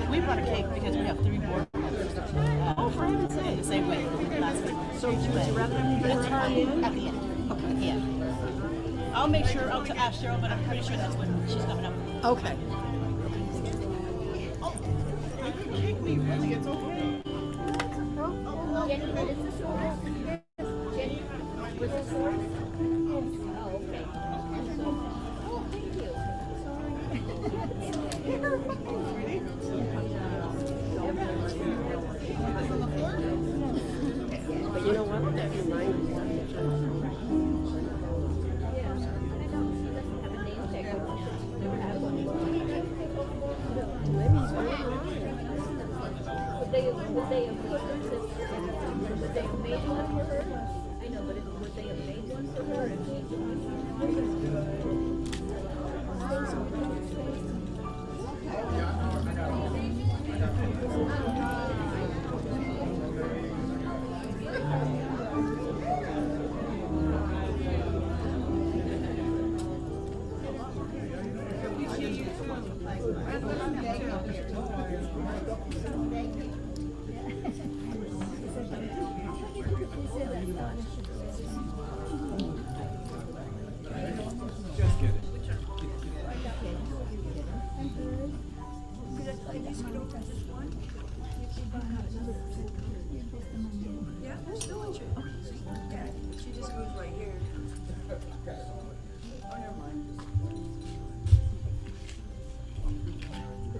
We brought a cake because we have 3 board members. Oh, for heaven's sake. The same way last week. So would you rather than turn in? At the end. Okay. Yeah. I'll make sure, I'll ask Cheryl, but I'm pretty sure that's when she's coming up. Okay. Oh, you can kick me, really, it's okay. Jenny, what is this one? Jenny, with the sword? Oh, okay. Oh, thank you. But you know what? That reminds me. Yeah, I know. She doesn't have a name tag. Never had one. Maybe he's going on. Would they have made one for her? I know, but would they have made one for her if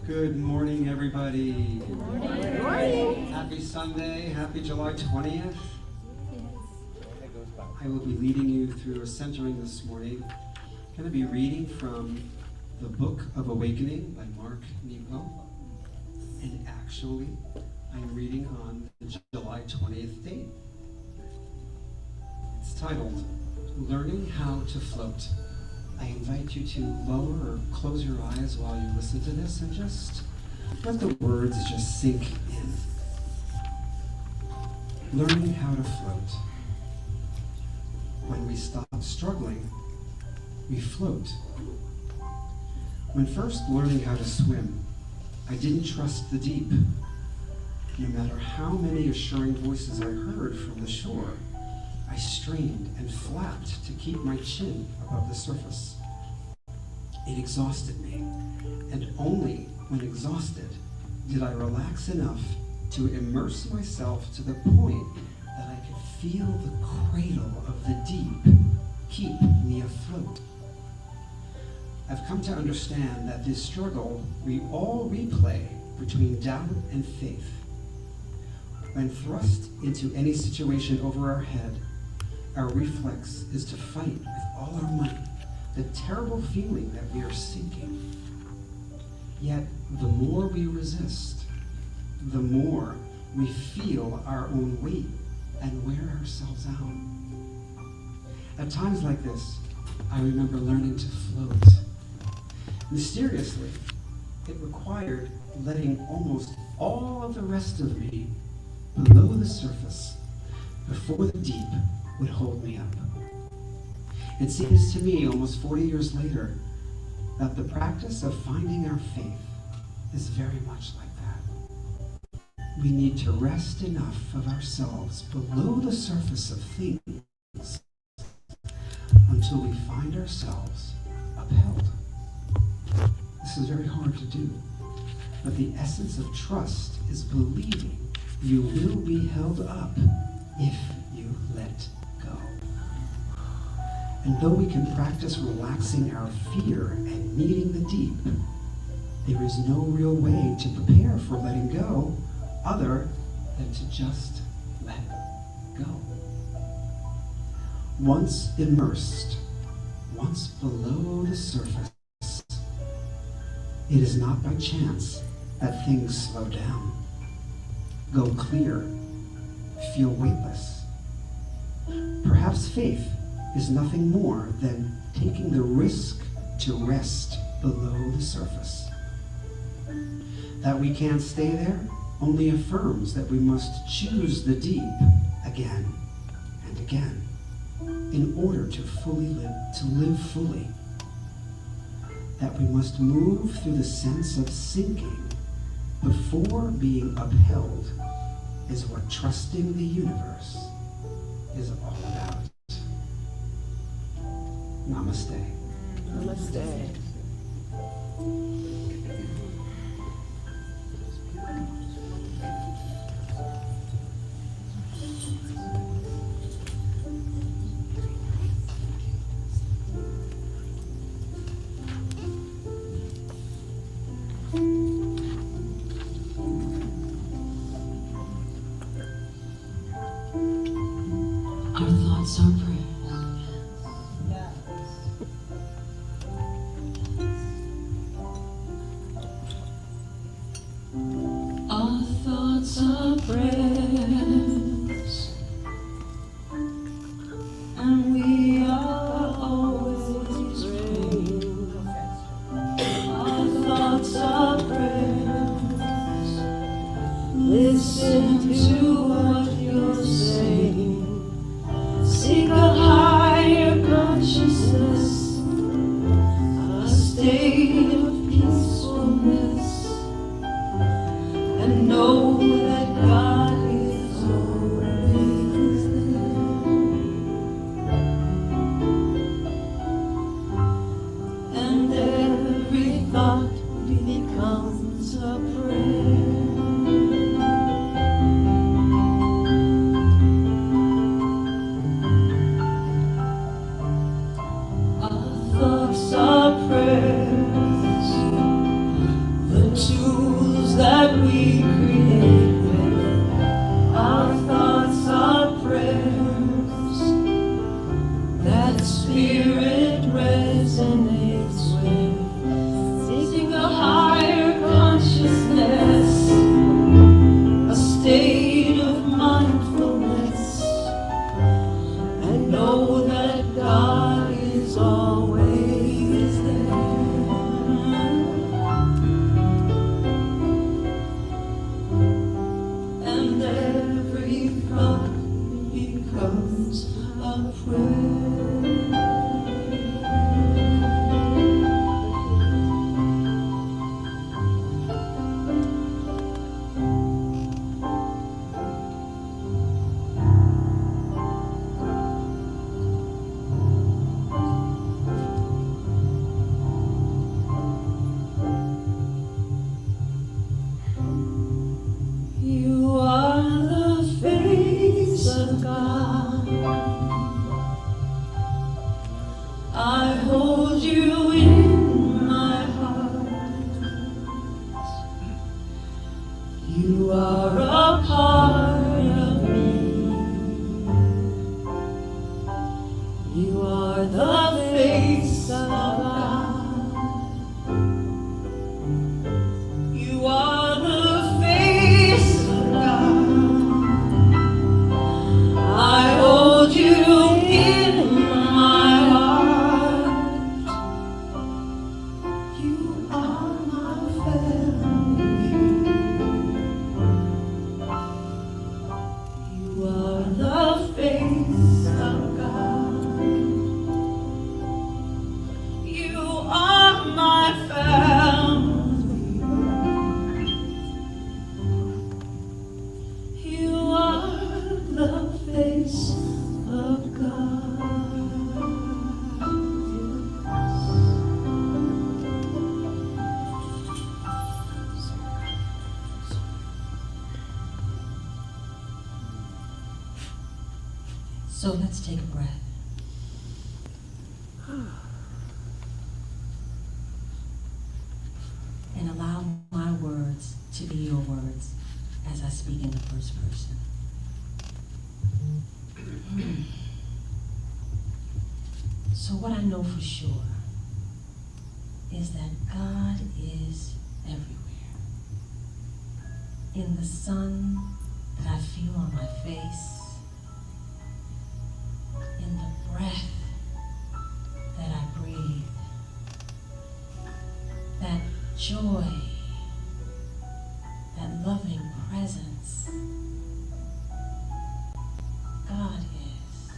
Good morning, everybody. Good morning. Happy Sunday. Happy July 20th. I will be leading you through a centering this morning. I'm going to be reading from the Book of Awakening by Mark Nepo. And actually, I'm reading on the July 20th date. It's titled, Learning How to Float. I invite you to lower or close your eyes while you listen to this and just let the words just sink in. Learning how to float. When we stop struggling, we float. When first learning how to swim, I didn't trust the deep. No matter how many assuring voices I heard from the shore, I strained and flapped to keep my chin above the surface. It exhausted me, and only when exhausted did I relax enough to immerse myself to the point that I could feel the cradle of the deep keep me afloat. I've come to understand that this struggle we all replay between doubt and faith. When thrust into any situation over our head, our reflex is to fight with all our might the terrible feeling that we are sinking. Yet, the more we resist, the more we feel our own weight and wear ourselves out. At times like this, I remember learning to float. Mysteriously, it required letting almost all of the rest of me below the surface before the deep would hold me up. It seems to me, almost 40 years later, that the practice of finding our faith is very much like that. We need to rest enough of ourselves below the surface of things until we find ourselves upheld. This is very hard to do, but the essence of trust is believing you will be held up if you let go. And though we can practice relaxing our fear and meeting the deep, there is no real way to prepare for letting go other than to just let go. Once immersed, once below the surface, it is not by chance that things slow down, go clear, feel weightless. Perhaps faith is nothing more than taking the risk to rest below the surface. That we can't stay there only affirms that we must choose the deep again and again in order to live fully. That we must move through the sense of sinking before being upheld is what trusting the universe is all about. Namaste. Namaste. Our thoughts are prayers. Our thoughts are prayers, and we are always praying. Our thoughts are prayers. Listen to what you're saying. Seek a higher consciousness, a state of peacefulness, and know that God is always there. And every thought becomes a prayer. Thoughts are prayers, the tools that we create with. Our thoughts are prayers that spirit resonates with. Seeking a higher consciousness, a state of mindfulness, and know that God is always there. And every thought becomes a prayer. You are the face of God. You are the face of God. I hold you in my heart. You are my family. You are the face of God. You are my family. You are the face of God. So let's take a breath. And allow my words to be your words as I speak in the first person. So what I know for sure is that God is everywhere. In the sun that I feel on my face, in the breath that I breathe, that joy, that loving presence. God is.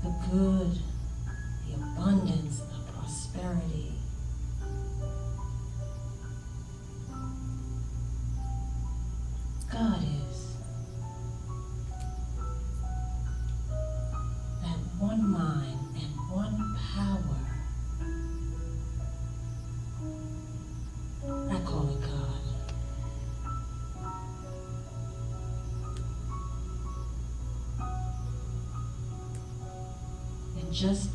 The good, the abundance, the prosperity. God is. That one mind and one power. I call it God. And just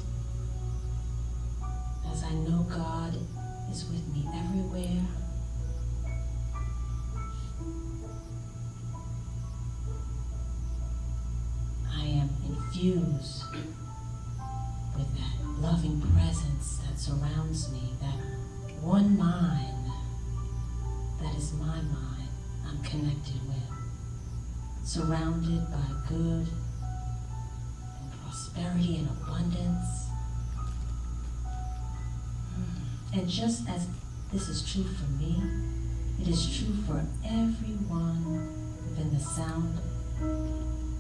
as I know God is with me everywhere, I am infused with that loving presence that surrounds me, that one mind that is my mind I'm connected with, surrounded by good and prosperity and abundance. And just as this is true for me, it is true for everyone within the sound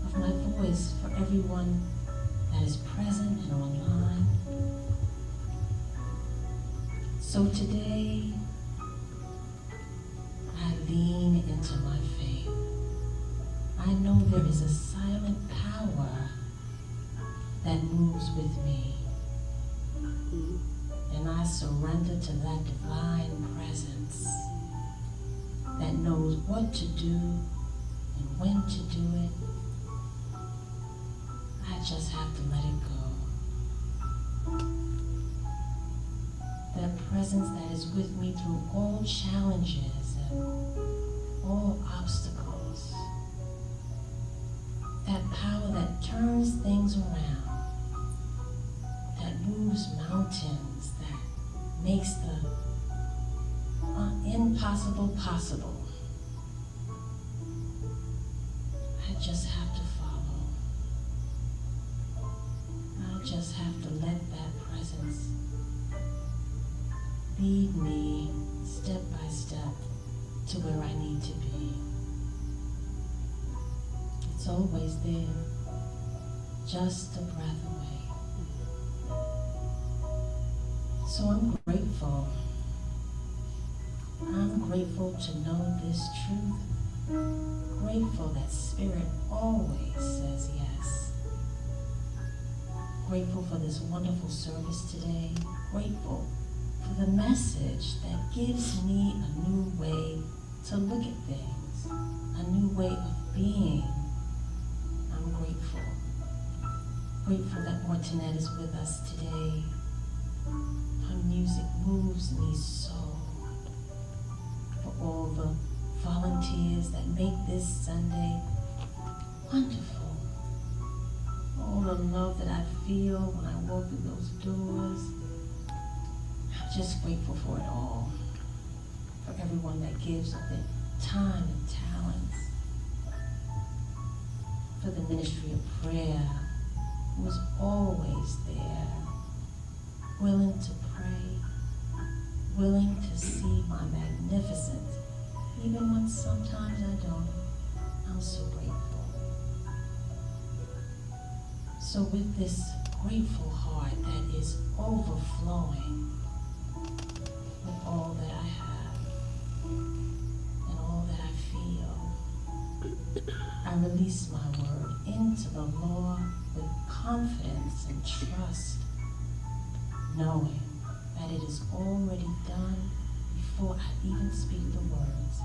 of my voice, for everyone that is present and online. So today, I lean into my faith. I know there is a silent power that moves with me. And I surrender to that divine presence that knows what to do and when to do it. I just have to let it go. That presence that is with me through all challenges and all obstacles. That power that turns things around, that moves mountains, that makes the impossible possible. I just have to follow. I just have to let that presence lead me step by step to where I need to be. It's always there, just a breath away. So I'm grateful. I'm grateful to know this truth. Grateful that Spirit always says yes. Grateful for this wonderful service today. Grateful for the message that gives me a new way to look at things, a new way of being. I'm grateful. Grateful that Martinette is with us today. Her music moves me so. For all the volunteers that make this Sunday wonderful. all the love that I feel when I walk through those doors. I'm just grateful for it all. For everyone that gives of their time and talents. For the ministry of prayer, who is always there, willing to pray, willing to see my magnificence, even when sometimes I don't. I'm so grateful. So with this grateful heart that is overflowing with all that I have and all that I feel, I release my word into the Lord with confidence and trust, knowing that it is already done before I even speak the words.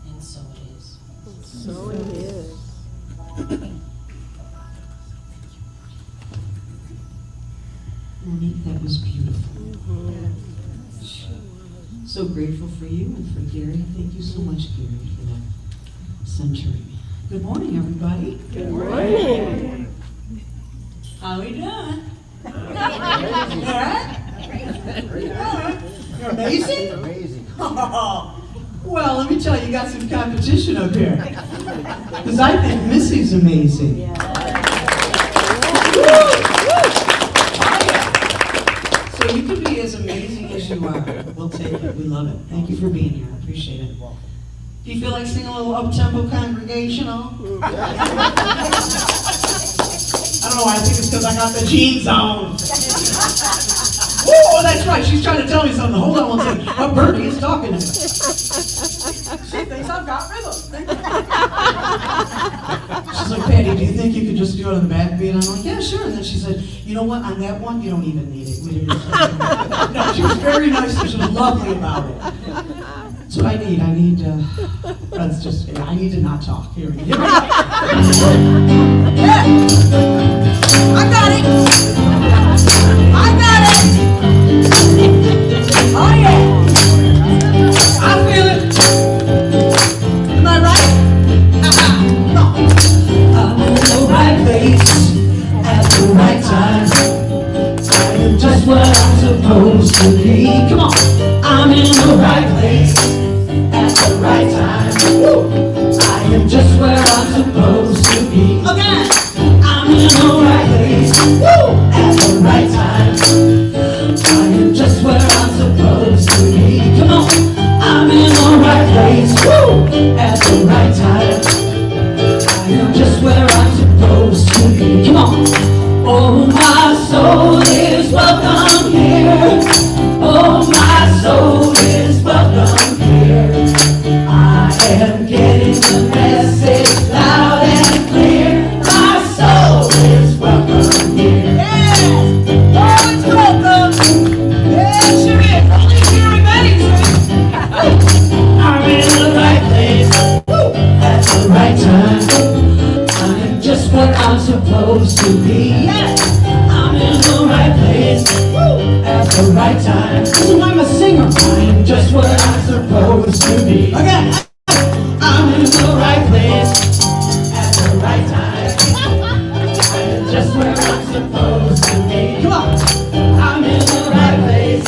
And so it is. So it is. Monique, that was beautiful. So grateful for you and for Gary. Thank you so much, Gary, for that centering. Good morning, everybody. Good morning. How we doing? All right? You're amazing? Amazing. Well, let me tell you, you got some competition up here. Because I think Missy's amazing. Yeah. So you can be as amazing as you are. We'll take it. We love it. Thank you for being here. I appreciate it. Do you feel like singing a little up-tempo congregational? I don't know why. I think it's because I got the jeans on. Oh, that's right. She's trying to tell me something. Hold on one second. Oh, Bertie is talking to me. She thinks I've got rhythm. She's like, Patty, do you think you could just do it on the backbeat? I'm like, yeah, sure. And then she said, you know what? On that one, you don't even need it. We didn't no, she was very nice. She was lovely about it. That's what I need. I need to not talk. Here we go. Yeah! I got it! I got it! Oh yeah! I feel it! Am I right? No. I'm in the right place at the right time. I am just what I'm supposed to be. Come on! I'm in the right place at the right time. Woo. I am just where I'm supposed to be. Again, I'm in the right place. Woo. At the right time. I am just where I'm supposed to be. Come on, I'm in the right place. Woo. At the right time. I am just where I'm supposed to be. Come on. Oh, my soul is welcome here. Oh, my soul is welcome here. I am getting the message loud and clear. My soul is welcome here. Yeah! Oh, it's welcome! Yeah, sure is. Only here in I'm in the right place. Woo! At the right time. I am just what I'm supposed to be. Yeah! I'm in the right place. Woo! At the right time. So I'm a singer. I am just what I'm supposed to be. Again. I'm in the right place at the right time. I am just where I'm supposed to be. Come on. I'm in the right place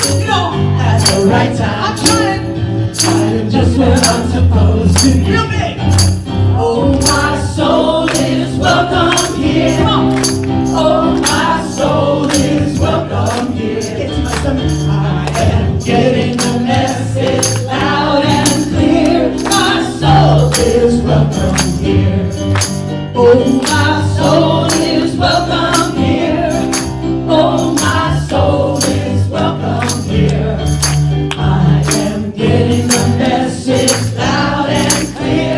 at the right time. I'm trying. I am just where I'm supposed to be. Real big. Oh, my soul is welcome here. Come on. Oh, my soul is welcome here. Get to my stomach. I am getting the message loud and clear. My soul is welcome here. Oh, my soul is welcome here. Oh, my soul is welcome here. I am getting the message loud and clear.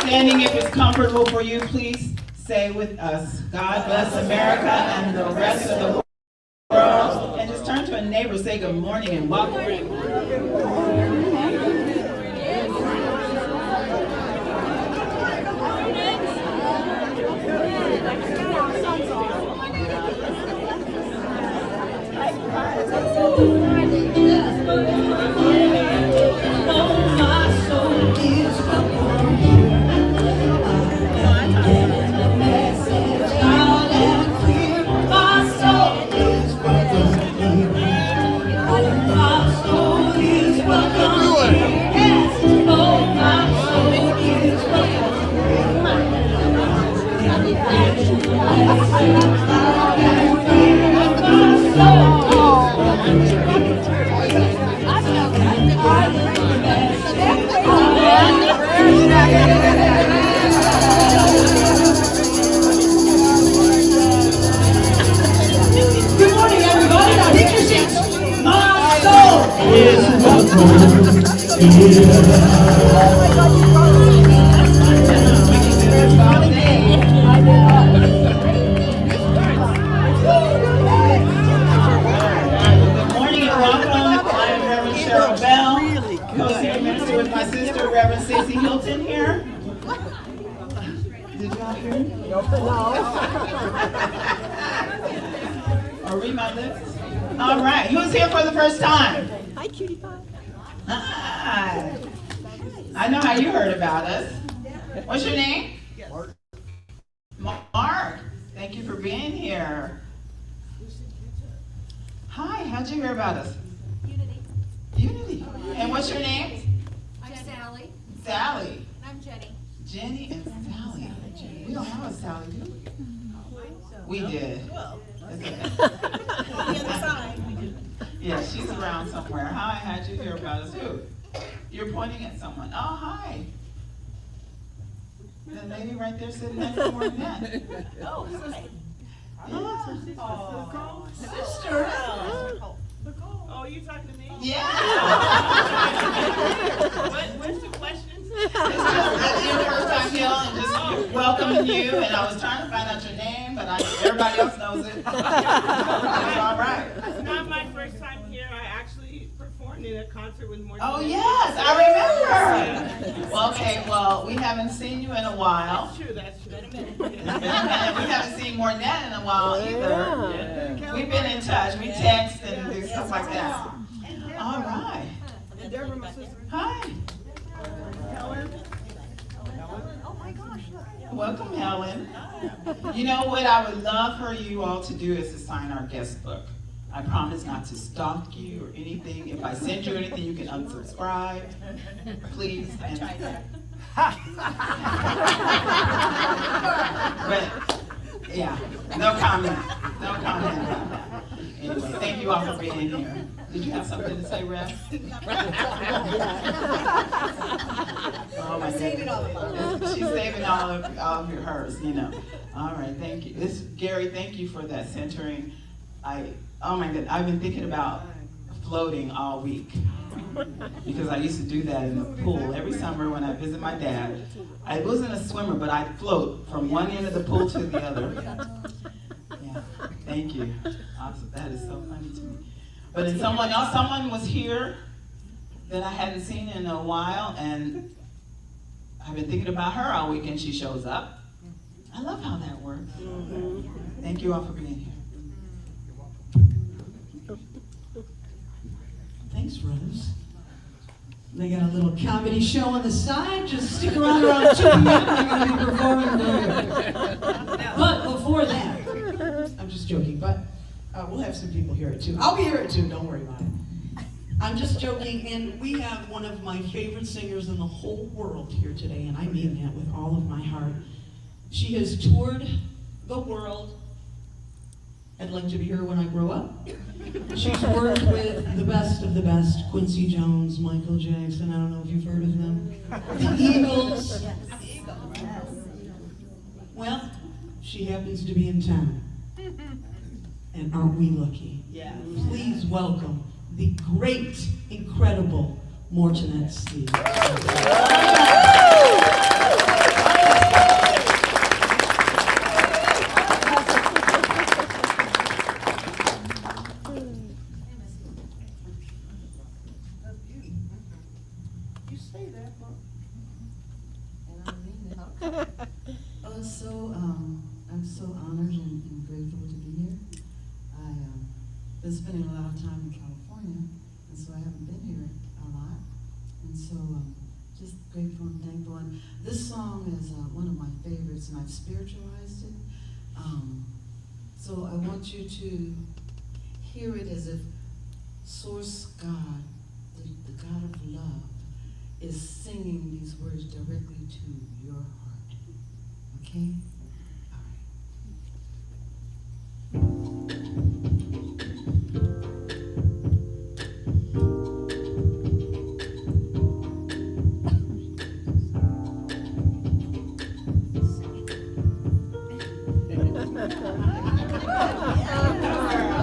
standing, if it's comfortable for you, please say with us, God bless America and the rest of the world. And just turn to a neighbor, say good morning and welcome. Good morning, everybody. Now take your seats. My soul is welcome Good morning and welcome. I am Reverend Cheryl Bell, co-senior minister with my sister, Reverend Stacey Hilton here. Did y'all hear me? Or read my lips? All right. Who's here for the first time? Hi, cutie pie. Hi. I know how you heard about us. What's your name? Mark. Thank you for being here. Hi. How'd you hear about us? Unity. And what's your name? I'm Sally. Sally. And I'm Jenny. Jenny and Sally. We don't have a Sally, do we? We did. Yeah, she's around somewhere. Hi, how'd you hear about us? Who? You're pointing at someone. Oh, hi. The lady right there sitting next to Mornette. Oh, hi. Sister. Oh, you talking to me? Yeah. What's the questions? It's just your first time here and just welcoming you. And I was trying to find out your name, but everybody else knows it. It's all right. It's not my first time here. I actually performed in a concert with more. Oh yes, I remember. Well, okay, well, we haven't seen you in a while. That's true. That's true. It's been a minute. We haven't seen Mornette in a while either. We've been in touch. We text and do stuff like that. All right. And Deborah, my sister. Hi. Welcome, Helen. You know what I would love for you all to do is to sign our guest book. I promise not to stalk you or anything. If I send you anything, you can unsubscribe, please. But yeah, no comment. No comment about that. Anyway, thank you all for being here. Did you have something to say, Rev? Oh my goodness. She's saving all of hers, you know. All right, thank you. Gary, thank you for that centering. Oh my goodness, I've been thinking about floating all week because I used to do that in the pool every summer when I visit my dad. I wasn't a swimmer, but I'd float from one end of the pool to the other. Yeah, thank you. Awesome. That is so funny to me. But then someone was here that I hadn't seen in a while, and I've been thinking about her all week, and she shows up. I love how that works. Thank you all for being here. Thanks, brothers. They got a little comedy show on the side. Just stick around 2 p.m. They're going to be performing there. But before that, I'm just joking, but we'll have some people hear it too. I'll be here at 2, don't worry about it. I'm just joking, and we have one of my favorite singers in the whole world here today, and I mean that with all of my heart. She has toured the world. I'd like to be her when I grow up. She's worked with the best of the best, Quincy Jones, Michael Jackson, I don't know if you've heard of them. The Eagles. Well, she happens to be in town. And aren't we lucky? Yeah. Please welcome the great, incredible Mortonette Steve. say that, but and I mean it. I'm so honored and grateful to be here. I've been spending a lot of time in California, and so I haven't been here a lot. And so just grateful and thankful. And this song is one of my favorites, and I've spiritualized it. So I want you to hear it as if Source God, the God of love, is singing these words directly to your heart. Okay? All right.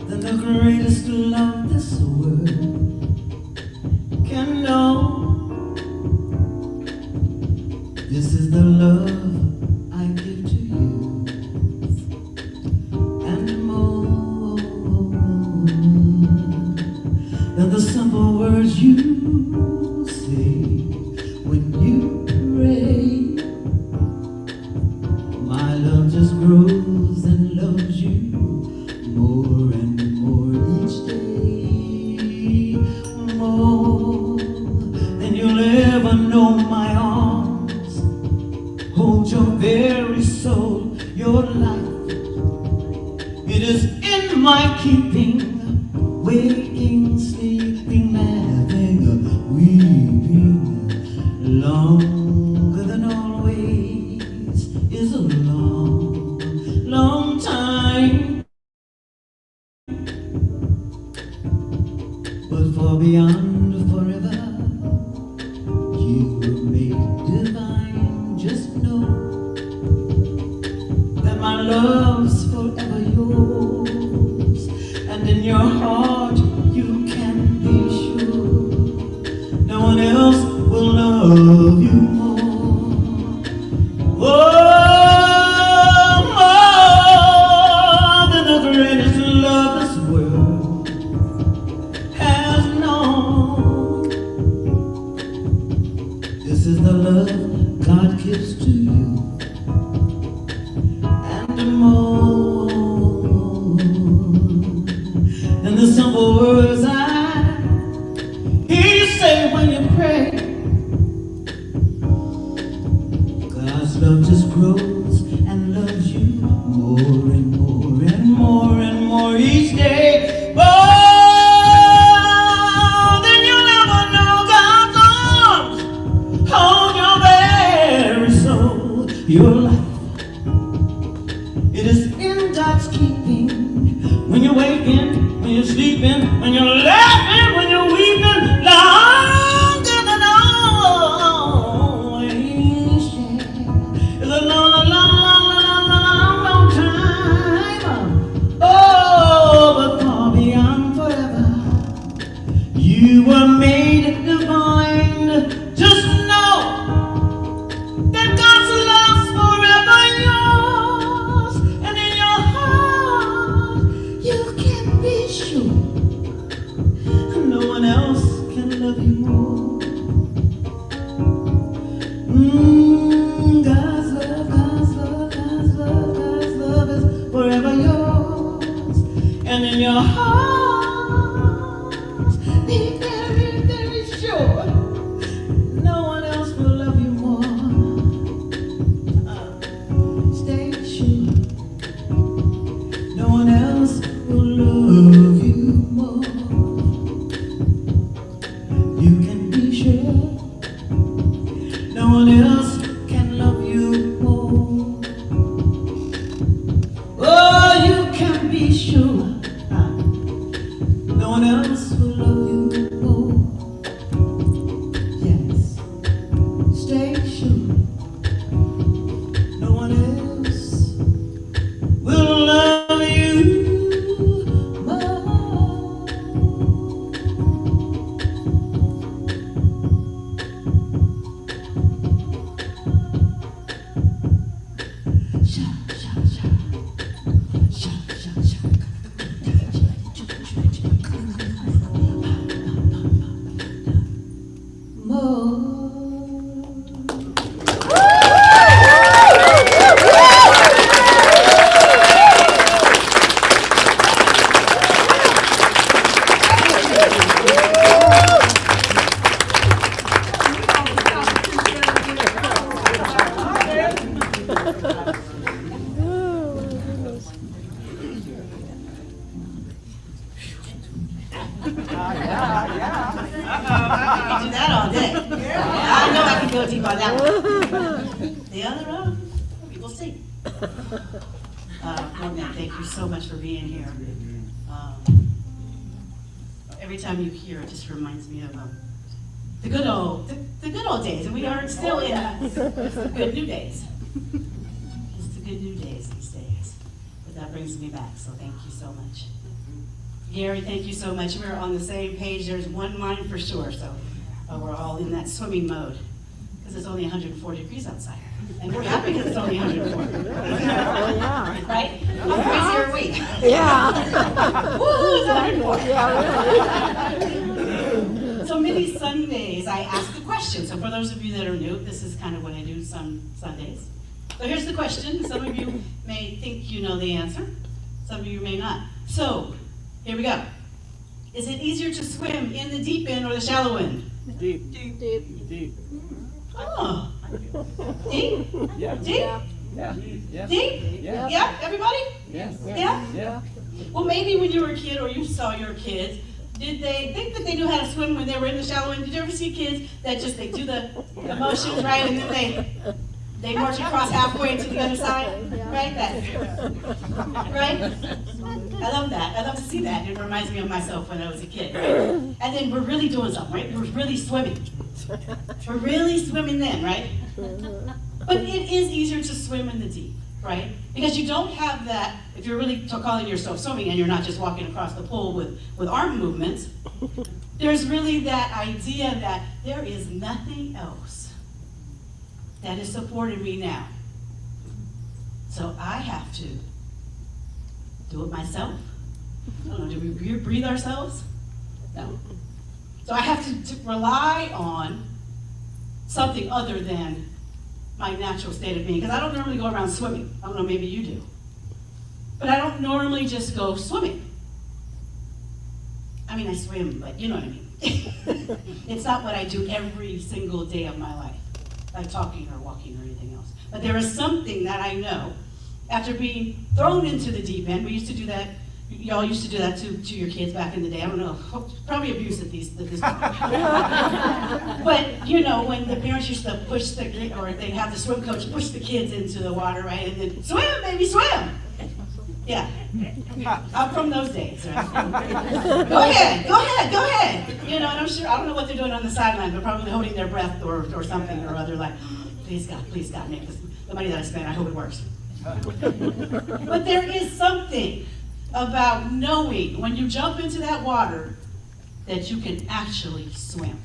Than the greatest love this world can know. This is the love I give to you, and more than the simple words you say when you pray. My love just grows and loves you more and more each day, more than you'll ever know. My arms hold your very soul, your life. It is in my keeping, waking, sleeping, laughing, weeping, longer than always is a long, long time. But far beyond forever, you were made divine. Just know that my love's forever yours, and in your heart you can be sure no one else will love you more. Oh, more than the greatest love this world has known. This is the love God gives to you, and more than the simple words I hear you say when you pray. God's love just grows and loves you more and more and more and more each day. More than you'll ever know. God's arms hold your very soul, your life. It is in God's keeping. When you're waking, when you're sleeping, when you're laughing, when you're weeping, longer than always. It's a long, long, long, long, long, long, long time. Oh, but far beyond forever, you were made divine. Just know that God's love's forever yours, and in your heart you can be sure no one else can love you more. God's love, God's love, God's love, God's love is forever yours, and in your heart be very, very sure no one else will love you more. Stay sure no one else will love you more. You can be sure no one else can love you more. Oh, you can be sure no one else will love you more. Yes, stay sure no one else will love you more. Sha, sha, sha. Sha, sha, sha. I can do that all day. I know I can go deep on that one. The other one, we will see. Morgan, thank you so much for being here. Every time you hear it, just reminds me of the good old days, and we are still in the good new days. It's the good new days these days. But that brings me back, so thank you so much. Gary, thank you so much. We're on the same page. There's one line for sure, so we're all in that swimming mode because it's only 104 degrees outside. And we're happy because it's only 104. Yeah. Right? How crazy are we? Yeah. Woo, it's 104. Yeah. So many Sundays I ask a question. So for those of you that are new, this is kind of what I do some Sundays. So here's the question. Some of you may think you know the answer. Some of you may not. So here we go. Is it easier to swim in the deep end or the shallow end? Deep. Oh. Deep? Yeah. Deep? Yeah. Deep? Yeah. Yeah, everybody? Yes. Yeah? Yeah. Well, maybe when you were a kid or you saw your kids, did they think that they knew how to swim when they were in the shallow end? Did you ever see kids that just, they do the motions, right, and then they march across halfway to the other side? Right? Right? I love that. I love to see that. It reminds me of myself when I was a kid, right? And then we're really doing something, right? We're really swimming. We're really swimming then, right? But it is easier to swim in the deep, right? Because you don't have that, if you're really calling yourself swimming and you're not just walking across the pool with arm movements, there's really that idea that there is nothing else that is supporting me now. So I have to do it myself. I don't know, do we breathe ourselves? No. So I have to rely on something other than my natural state of being. Because I don't normally go around swimming. I don't know, maybe you do. But I don't normally just go swimming. I mean, I swim, but you know what I mean. It's not what I do every single day of my life, like talking or walking or anything else. But there is something that I know after being thrown into the deep end. We used to do that. Y'all used to do that to your kids back in the day. I don't know, probably abuse at this point. But you know, when the parents used to push or they'd have the swim coach push the kids into the water, right? And then swim, baby, swim. Yeah, I'm from those days, right? Go ahead. You know, and I'm sure, I don't know what they're doing on the sideline, but probably holding their breath or something or other, like, please God, make this, the money that I spent, I hope it works. But there is something about knowing when you jump into that water that you can actually swim.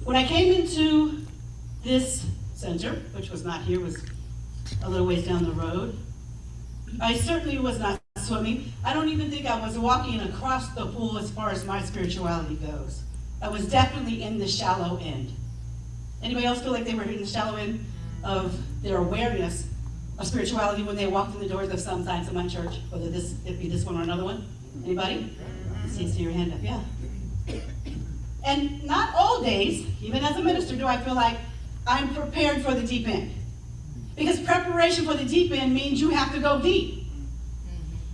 When I came into this center, which was not here, was a little ways down the road, I certainly was not swimming. I don't even think I was walking across the pool as far as my spirituality goes. I was definitely in the shallow end. Anybody else feel like they were in the shallow end of their awareness of spirituality when they walked in the doors of some signs of my church, whether it be this one or another one? Anybody? See your hand up, yeah. And not all days, even as a minister, do I feel like I'm prepared for the deep end. Because preparation for the deep end means you have to go deep.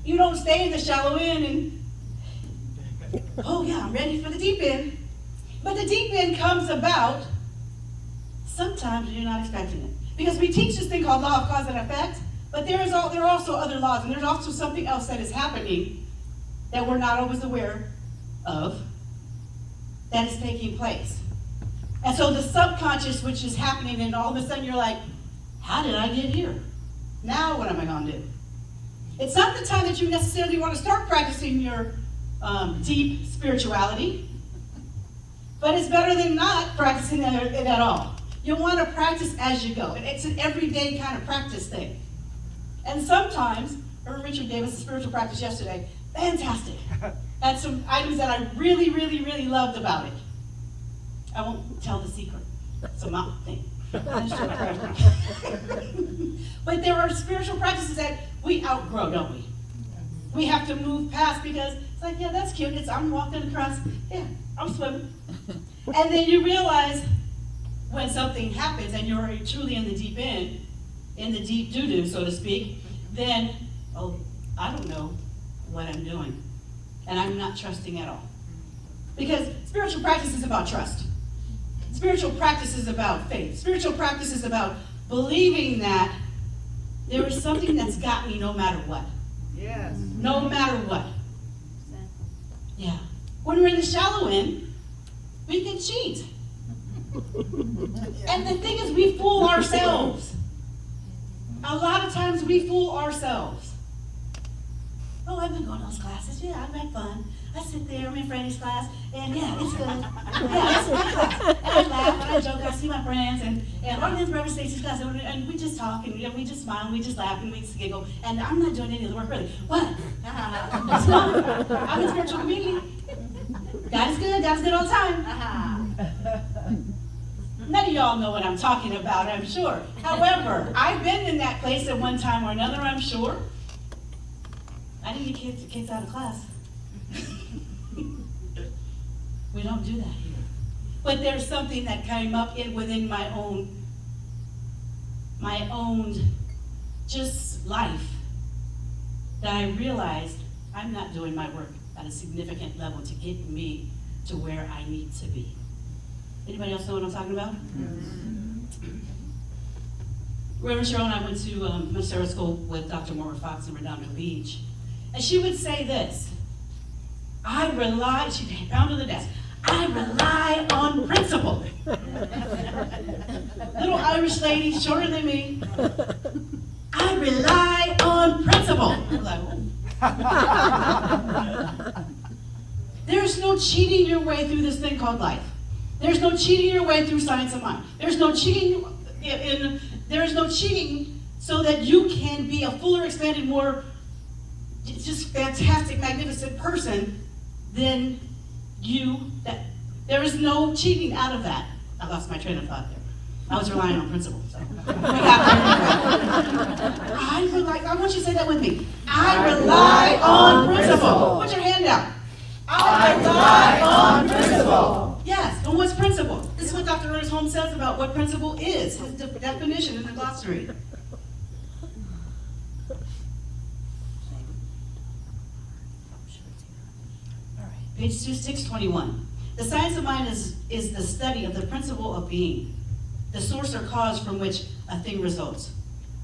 You don't stay in the shallow end and, oh yeah, I'm ready for the deep end. But the deep end comes about sometimes when you're not expecting it. Because we teach this thing called law of cause and effect, but there are also other laws, and there's also something else that is happening that we're not always aware of that is taking place. And so the subconscious, which is happening, and all of a sudden you're like, how did I get here? Now what am I going to do? It's not the time that you necessarily want to start practicing your deep spirituality, but it's better than not practicing it at all. You want to practice as you go. It's an everyday kind of practice thing. And sometimes, Richard gave us a spiritual practice yesterday. Fantastic. Had some items that I really, really, really loved about it. I won't tell the secret. It's a mouth thing. But there are spiritual practices that we outgrow, don't we? We have to move past because it's like, yeah, that's cute. I'm walking across. Yeah, I'm swimming. And then you realize when something happens and you're truly in the deep end, in the deep doo-doo, so to speak, then, oh, I don't know what I'm doing. and I'm not trusting at all. Because spiritual practice is about trust. Spiritual practice is about faith. Spiritual practice is about believing that there is something that's got me no matter what. Yes. No matter what. Yeah. When we're in the shallow end, we can cheat. And the thing is, we fool ourselves. A lot of times we fool ourselves. Oh, I've been going to those classes. Yeah, I've had fun. I sit there, I'm in Franny's class, and yeah, it's good. Yeah, it's good. And I laugh, and I joke, I see my friends, and I'm in Reverend Stacy's class, and we just talk, and we just smile, and we just laugh, and we just giggle, and I'm not doing any of the work, really. What? It's fun. I'm in spiritual community. God is good all the time. None of y'all know what I'm talking about, I'm sure. However, I've been in that place at one time or another, I'm sure. I didn't get kids out of class. We don't do that here. But there's something that came up within my own just life that I realized I'm not doing my work at a significant level to get me to where I need to be. Anybody else know what I'm talking about? Reverend Cheryl and I went to Ministerial School with Dr. Maura Fox in Redondo Beach. And she would say this, she pounded the desk, I rely on principle. Little Irish lady, shorter than me. I rely on principle. I'm like, there's no cheating your way through this thing called life. There's no cheating your way through science of mind. There's no cheating there's no cheating so that you can be a fuller, expanded, more just fantastic, magnificent person than you. There is no cheating out of that. I lost my train of thought there. I was relying on principle. So we got there. I want you to say that with me. I rely on principle. Put your hand out. I rely on principle. Yes, and what's principle? This is what Dr. Ernest Holmes says about what principle is, his definition in the glossary. Page 621. The science of mind is the study of the principle of being, the source or cause from which a thing results,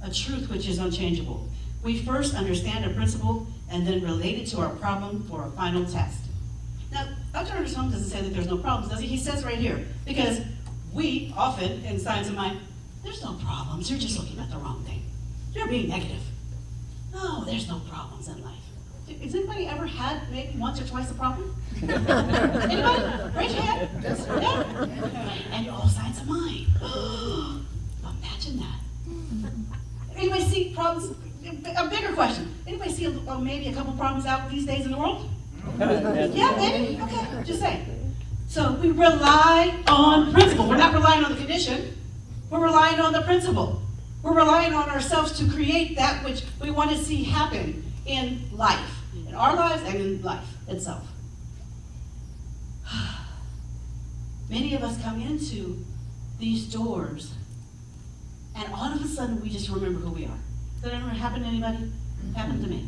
a truth which is unchangeable. We first understand a principle and then relate it to our problem for a final test. Now, Dr. Ernest Holmes doesn't say that there's no problems, does he? He says right here, because we often, in science of mind, there's no problems, you're just looking at the wrong thing. You're being negative. No, there's no problems in life. Has anybody ever had maybe once or twice a problem? Anybody? Raise your hand. Yeah? And you're all science of mind. Imagine that. Anybody see problems? A bigger question. Anybody see maybe a couple problems out these days in the world? Yeah, maybe? Okay, just saying. So we rely on principle. We're not relying on the condition. We're relying on the principle. We're relying on ourselves to create that which we want to see happen in life, in our lives and in life itself. Many of us come into these doors and all of a sudden we just remember who we are. Does that ever happen to anybody? Happened to me.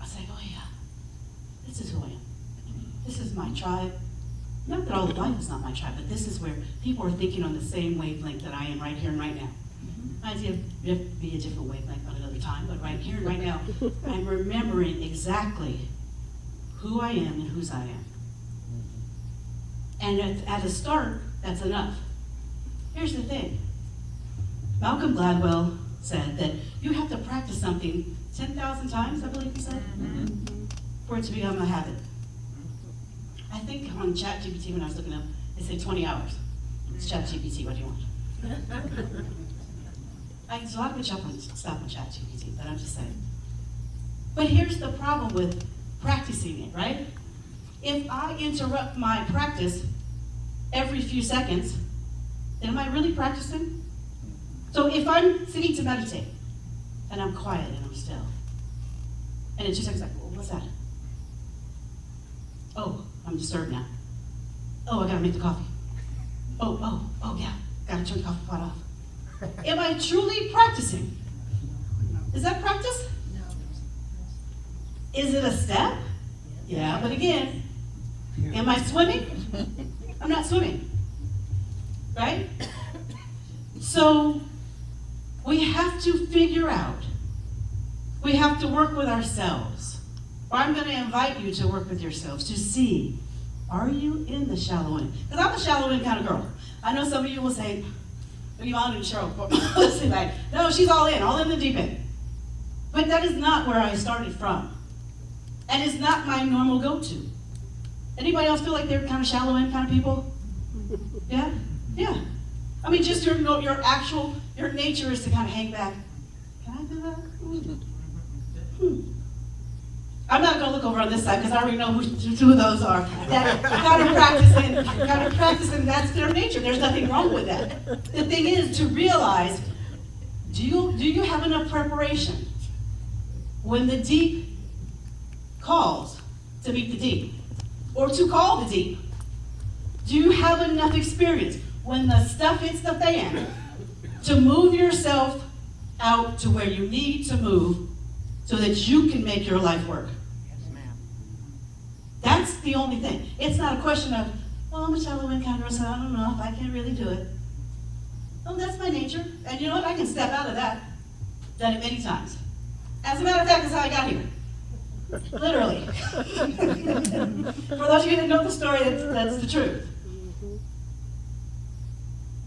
I say, oh yeah, this is who I am. This is my tribe. Not that all of life is not my tribe, but this is where people are thinking on the same wavelength that I am right here and right now. Might be a different wavelength on another time, but right here and right now, I'm remembering exactly who I am and whose I am. And at a start, that's enough. Here's the thing. Malcolm Gladwell said that you have to practice something 10,000 times, I believe he said, for it to become a habit. I think on ChatGPT when I was looking up, they said 20 hours. It's ChatGPT, what do you want? So I would stop on ChatGPT, but I'm just saying. But here's the problem with practicing it, right? If I interrupt my practice every few seconds, then am I really practicing? So if I'm sitting to meditate, and I'm quiet and I'm still, and in 2 seconds, like, well, what's that? Oh, I'm disturbed now. Oh, I gotta make the coffee. Oh, yeah, gotta turn the coffee pot off. Am I truly practicing? Is that practice? No. Is it a step? Yeah, but again, am I swimming? I'm not swimming, right? So we have to figure out, we have to work with ourselves. Or I'm going to invite you to work with yourselves to see, are you in the shallow end? Because I'm a shallow end kind of girl. I know some of you will say, Yvonne and Cheryl, like, no, she's all in the deep end. But that is not where I started from. And it's not my normal go-to. Anybody else feel like they're kind of shallow end kind of people? Yeah? Yeah. I mean, just your nature is to kind of hang back. Can I do that? I'm not going to look over on this side because I already know who two of those are. That kind of practicing, that's their nature. There's nothing wrong with that. The thing is to realize, do you have enough preparation when the deep calls to meet the deep, or to call the deep? Do you have enough experience when the stuff hits the fan to move yourself out to where you need to move so that you can make your life work? That's the only thing. It's not a question of, oh, I'm a shallow end kind of girl, so I don't know if I can really do it. Oh, that's my nature. And you know what? I can step out of that. Done it many times. As a matter of fact, that's how I got here. Literally. For those of you that know the story, that's the truth.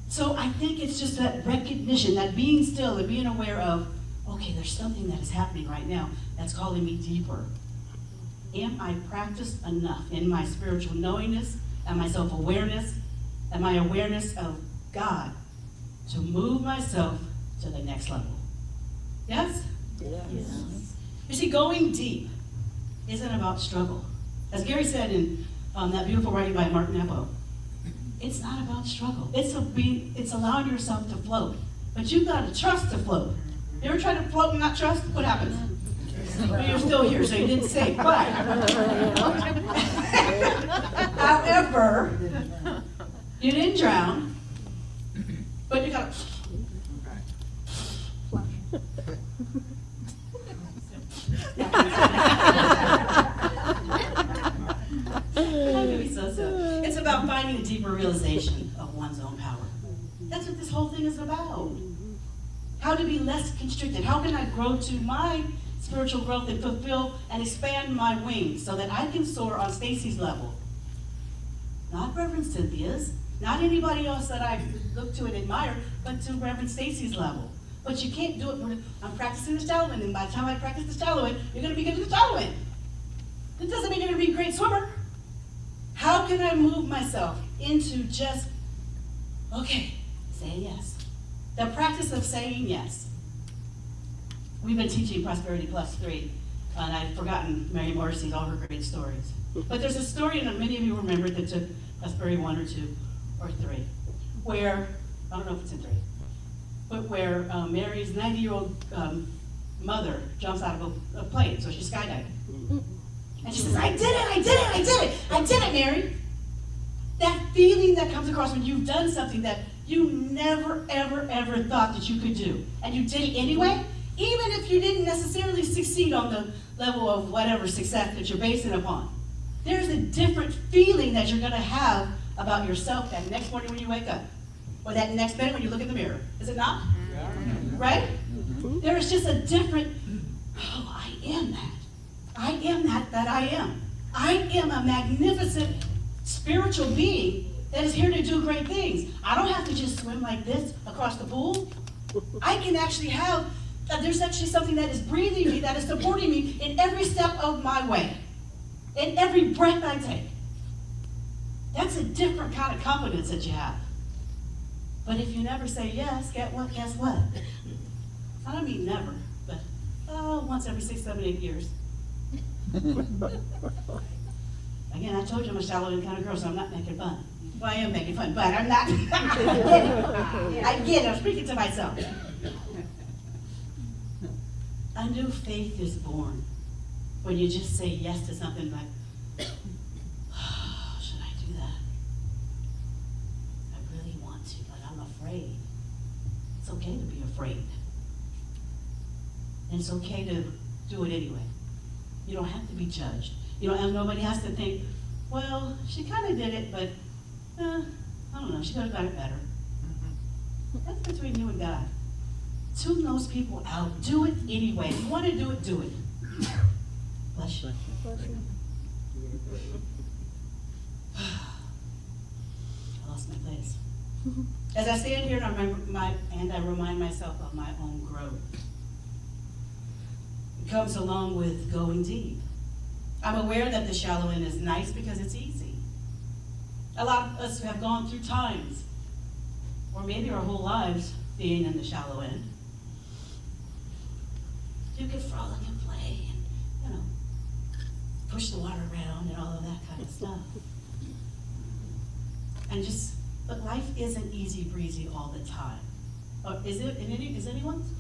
So I think it's just that recognition, that being still and being aware of, okay, there's something that is happening right now that's calling me deeper. Am I practiced enough in my spiritual knowingness and my self-awareness and my awareness of God to move myself to the next level? Yes? Yes. You see, going deep isn't about struggle. As Gary said in that beautiful writing by Mark Nepo, it's not about struggle. It's allowing yourself to float. But you've got to trust to float. You ever try to float and not trust? What happens? Well, you're still here, so you didn't sink. But, however, you didn't drown, but you got to. It's about finding a deeper realization of one's own power. That's what this whole thing is about. How to be less constricted. How can I grow to my spiritual growth and fulfill and expand my wings so that I can soar on Stacy's level? Not Reverend Cynthia's, not anybody else that I look to and admire, but to Reverend Stacy's level. But you can't do it when I'm practicing the shallow end, and by the time I practice the shallow end, you're going to be good at the shallow end. It doesn't mean you're going to be a great swimmer. How can I move myself into just, okay, saying yes? The practice of saying yes. We've been teaching Prosperity Plus 3, and I've forgotten Mary Morrissey's, all her great stories. But there's a story, and many of you remember, that took Prosperity 1 or 2 or 3, where, I don't know if it's in 3, but where Mary's 90-year-old mother jumps out of a plane, so she's skydiving. And she says, I did it, Mary. That feeling that comes across when you've done something that you never, ever, ever thought that you could do, and you did it anyway, even if you didn't necessarily succeed on the level of whatever success that you're basing it upon. There's a different feeling that you're going to have about yourself that next morning when you wake up, or that next minute when you look in the mirror. Is it not? Yeah. Right? There is just a different, oh, I am that. I am that I am. I am a magnificent spiritual being that is here to do great things. I don't have to just swim like this across the pool. I can actually have, there's actually something that is breathing me, that is supporting me in every step of my way, in every breath I take. That's a different kind of confidence that you have. But if you never say yes, guess what? I don't mean never, but once every 6, 7, 8 years. Again, I told you I'm a shallow end kind of girl, so I'm not making fun. Well, I am making fun, but I'm not. I get it. I'm speaking to myself. A new faith is born when you just say yes to something like, oh, should I do that? I really want to, but I'm afraid. It's okay to be afraid. And it's okay to do it anyway. You don't have to be judged. You know, and nobody has to think, well, she kind of did it, but I don't know, she could have got it better. That's between you and God. Tune those people out. Do it anyway. If you want to do it, do it. Bless you. I lost my place. As I stand here and I remind myself of my own growth. It comes along with going deep. I'm aware that the shallow end is nice because it's easy. A lot of us have gone through times, or maybe our whole lives, being in the shallow end. You can frolic and play and, you know, push the water around and all of that kind of stuff. And just, but life isn't easy breezy all the time. Or is it? Is anyone's?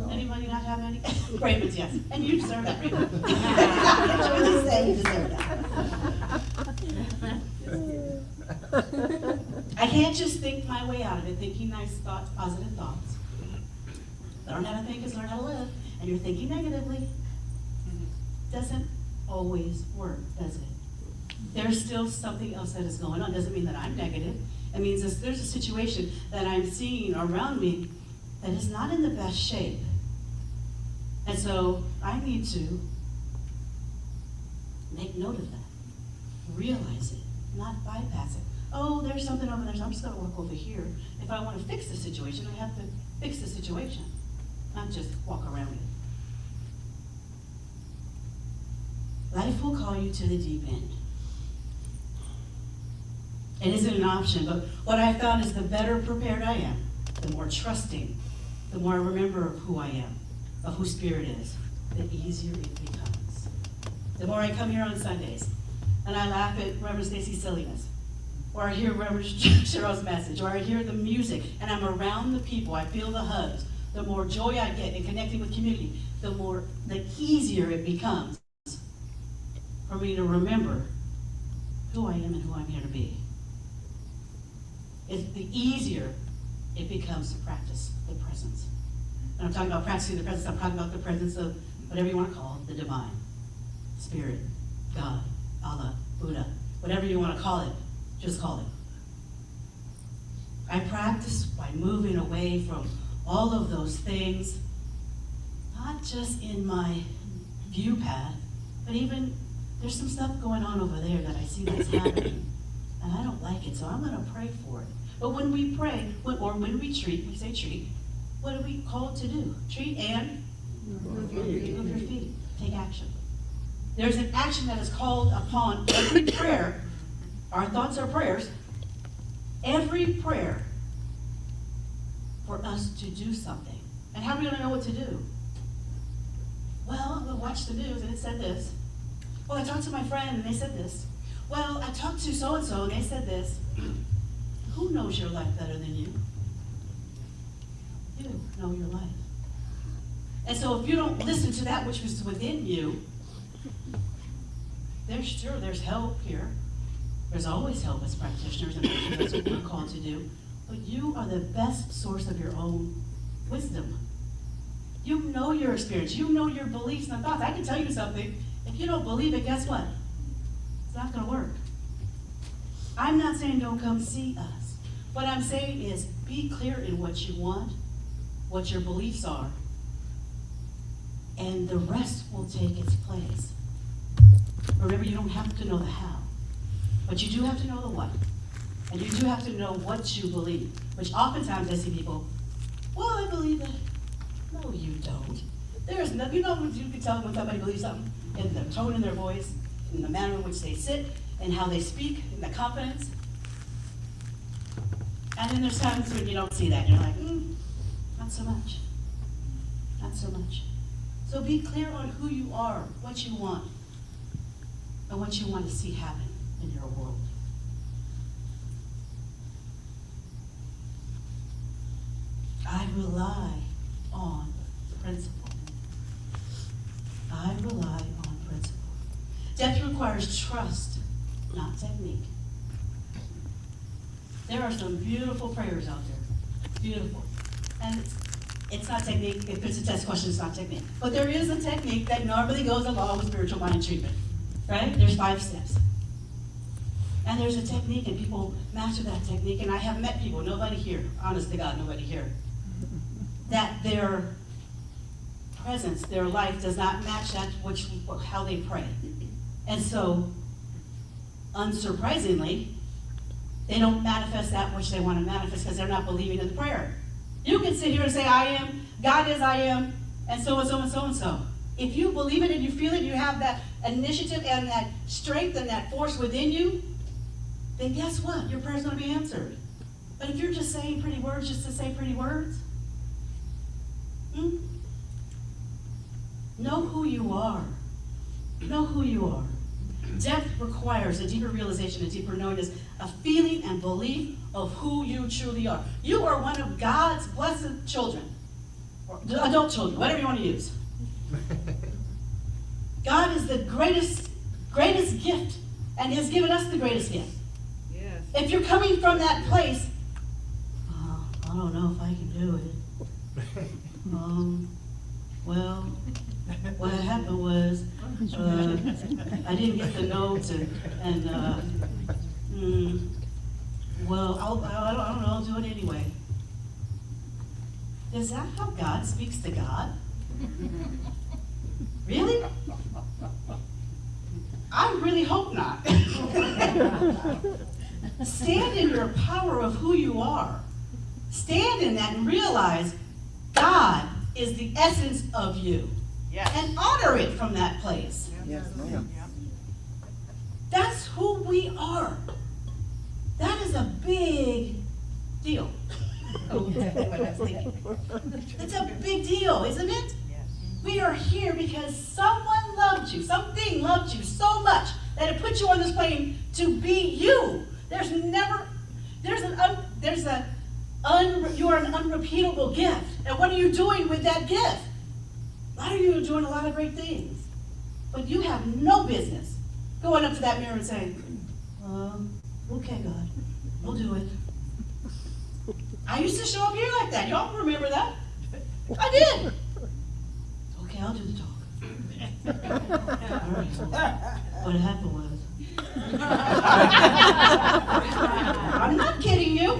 Anybody not have any? Raymond's, yes. And you deserve that, Raymond. I really say you deserve that. I can't just think my way out of it, thinking nice thoughts, positive thoughts. Learn how to think is learn how to live. And you're thinking negatively. Doesn't always work, does it? There's still something else that is going on. Doesn't mean that I'm negative. It means there's a situation that I'm seeing around me that is not in the best shape. And so I need to make note of that. Realize it, not bypass it. Oh, there's something over there, so I'm just going to walk over here. If I want to fix the situation, I have to fix the situation, not just walk around it. Life will call you to the deep end. It isn't an option, but what I found is the better prepared I am, the more trusting, the more I remember of who I am, of who Spirit is, the easier it becomes. The more I come here on Sundays, and I laugh at Reverend Stacy's silliness, or I hear Reverend Cheryl's message, or I hear the music, and I'm around the people, I feel the hugs, the more joy I get in connecting with community, the easier it becomes for me to remember who I am and who I'm here to be. It's the easier it becomes to practice the presence. And I'm talking about practicing the presence, I'm talking about the presence of whatever you want to call it, the divine, Spirit, God, Allah, Buddha, whatever you want to call it, just call it. I practice by moving away from all of those things, not just in my view path, but even there's some stuff going on over there that I see that's happening, and I don't like it, so I'm going to pray for it. But when we pray, or when we treat, we say treat, what are we called to do? Treat and move your feet. Take action. There's an action that is called upon every prayer. Our thoughts are prayers. Every prayer for us to do something. And how are we going to know what to do? Well, I'm going to watch the news and it said this. Well, I talked to my friend and they said this. Well, I talked to so-and-so and they said this. Who knows your life better than you? You know your life. And so if you don't listen to that which was within you, there's help here. There's always help as practitioners, and that's what we're called to do. But you are the best source of your own wisdom. You know your experience. You know your beliefs and thoughts. I can tell you something. If you don't believe it, guess what? It's not going to work. I'm not saying don't come see us. What I'm saying is be clear in what you want, what your beliefs are, and the rest will take its place. Remember, you don't have to know the how, but you do have to know the what. And you do have to know what you believe, which oftentimes I see people, well, I believe that. No, you don't. There's no, you know, you can tell when somebody believes something in the tone in their voice, in the manner in which they sit, and how they speak, in the confidence. And then there's times when you don't see that, and you're like, not so much. Not so much. So be clear on who you are, what you want, and what you want to see happen in your world. I rely on principle. I rely on principle. Depth requires trust, not technique. There are some beautiful prayers out there. Beautiful. And it's not technique. If it's a test question, it's not technique. But there is a technique that normally goes along with spiritual mind treatment. right? There's 5 steps. And there's a technique, and people master that technique, and I have met people, nobody here, honest to God, nobody here, that their presence, their life does not match that how they pray. And so, unsurprisingly, they don't manifest that which they want to manifest because they're not believing in the prayer. You can sit here and say, I am, God is I am, and so and so and so and so. If you believe it and you feel it, you have that initiative and that strength and that force within you, then guess what? Your prayer's going to be answered. But if you're just saying pretty words just to say pretty words, know who you are. Know who you are. Depth requires a deeper realization, a deeper knowingness, a feeling and belief of who you truly are. You are one of God's blessed children, or adult children, whatever you want to use. God is the greatest gift, and has given us the greatest gift. Yes. If you're coming from that place, I don't know if I can do it. Well, what happened was, I didn't get the notes, well, I don't know, I'll do it anyway. Is that how God speaks to God? Really? I really hope not. Stand in your power of who you are. Stand in that and realize God is the essence of you. Yes. And honor it from that place. Yes, ma'am. That's who we are. That is a big deal. It's a big deal, isn't it? Yes. We are here because someone loved you, something loved you so much that it put you on this plane to be you. You are an unrepeatable gift. And what are you doing with that gift? A lot of you are doing a lot of great things. But you have no business going up to that mirror and saying, okay, God, we'll do it. I used to show up here like that. Y'all remember that? I did. Okay, I'll do the talk. All right. What happened was, I'm not kidding you.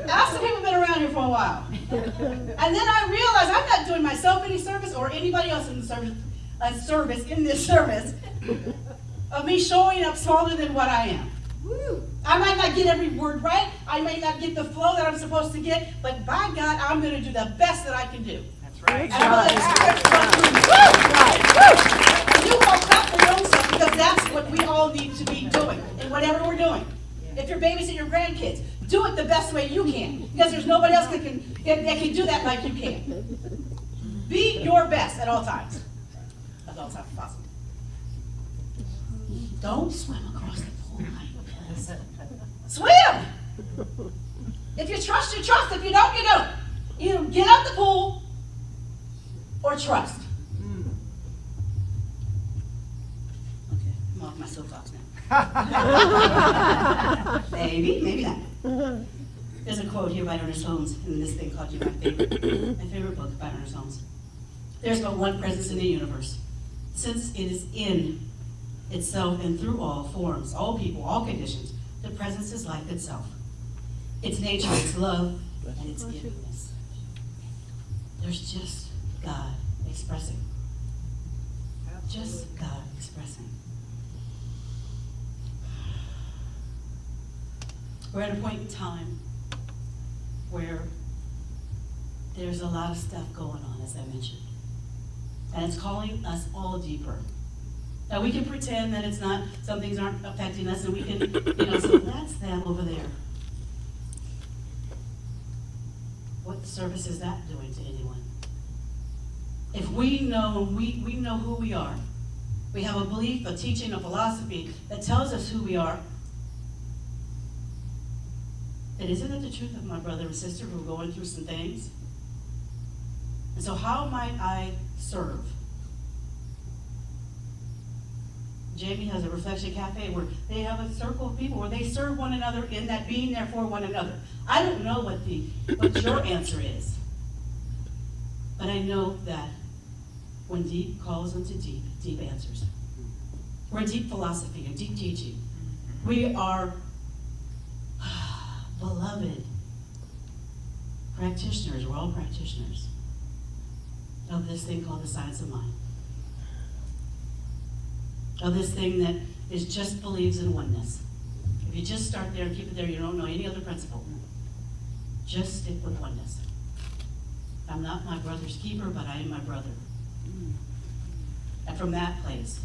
Ask the people who've been around here for a while. And then I realized I'm not doing myself any service or anybody else in the service of me showing up smaller than what I am. I might not get every word right. I may not get the flow that I'm supposed to get, but by God, I'm going to do the best that I can do. That's right. And you all clap for your own self because that's what we all need to be doing in whatever we're doing. If you're babysitting your grandkids, do it the best way you can because there's nobody else that can do that like you can. Be your best at all times. At all times possible. Don't swim across the pool line. Swim! If you trust, you trust. If you don't, you don't. Either get out the pool or trust. Okay, I'm off my soapbox now. Maybe not. There's a quote here by Ernest Holmes in this thing called my favorite book by Ernest Holmes. There's but one presence in the universe. Since it is in itself and through all forms, all people, all conditions, the presence is life itself. Its nature, its love, and its givingness. There's just God expressing. Just God expressing. We're at a point in time where there's a lot of stuff going on, as I mentioned. And it's calling us all deeper. Now we can pretend that it's not, some things aren't affecting us, and we can, so that's them over there. What service is that doing to anyone? If we know, we know who we are. We have a belief, a teaching, a philosophy that tells us who we are. And isn't it the truth of my brother and sister who are going through some things? And so how might I serve? Jamie has a reflection cafe where they have a circle of people where they serve one another in that being there for one another. I don't know what your answer is. But I know that when deep calls unto deep, deep answers. We're a deep philosophy, a deep teaching. We are beloved practitioners. We're all practitioners of this thing called the science of mind. Of this thing that is just believes in oneness. If you just start there and keep it there, you don't know any other principle. Just stick with oneness. I'm not my brother's keeper, but I am my brother. And from that place,